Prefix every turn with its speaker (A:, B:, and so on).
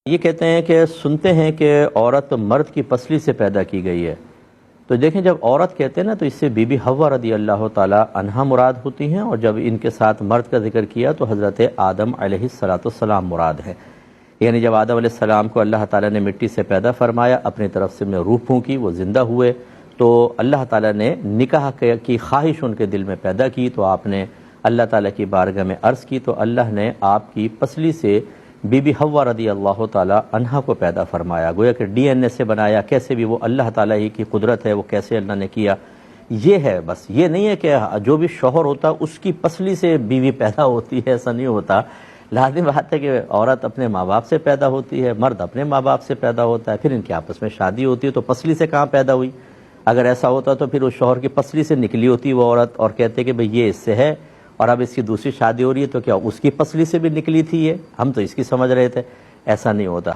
A: یہ کہتے ہیں کہ سنتے ہیں کہ عورت مرد کی پسلی سے پیدا کی گئی ہے، تو دیکھیں جب عورت کہتے ہیں نا تو اس سے بی بی حوا رضی اللہ تعالی عنہا مراد ہوتی ہیں، اور جب ان کے ساتھ مرد کا ذکر کیا تو حضرت آدم علیہ السلام مراد ہے۔ یعنی جب آدم علیہ السلام کو اللہ تعالیٰ نے مٹی سے پیدا فرمایا، اپنی طرف سے انہیں روح پھونکی، وہ زندہ ہوئے، تو اللہ تعالیٰ نے نکاح کی خواہش ان کے دل میں پیدا کی، تو آپ نے اللہ تعالیٰ کی بارگاہ میں عرض کی، تو اللہ نے آپ کی پسلی سے بی بی حوا رضی اللہ تعالیٰ عنہا کو پیدا فرمایا۔ گویا کہ ڈی این اے سے بنایا، کیسے بھی وہ اللہ تعالیٰ ہی کی قدرت ہے، وہ کیسے اللہ نے کیا، یہ ہے بس۔ یہ نہیں ہے کہ جو بھی شوہر ہوتا اس کی پسلی سے بیوی پیدا ہوتی ہے، ایسا نہیں ہوتا۔ لازم بات ہے کہ عورت اپنے ماں باپ سے پیدا ہوتی ہے، مرد اپنے ماں باپ سے پیدا ہوتا ہے، پھر ان کی آپس میں شادی ہوتی ہے، تو پسلی سے کہاں پیدا ہوئی؟ اگر ایسا ہوتا تو پھر اس شوہر کی پسلی سے نکلی ہوتی وہ عورت، اور کہتے کہ بھئی یہ اس سے ہے اور اب اس کی دوسری شادی ہو رہی ہے، تو کیا اس کی پسلی سے بھی نکلی تھی یہ؟ ہم تو اس کی سمجھ رہے تھے، ایسا نہیں ہوتا۔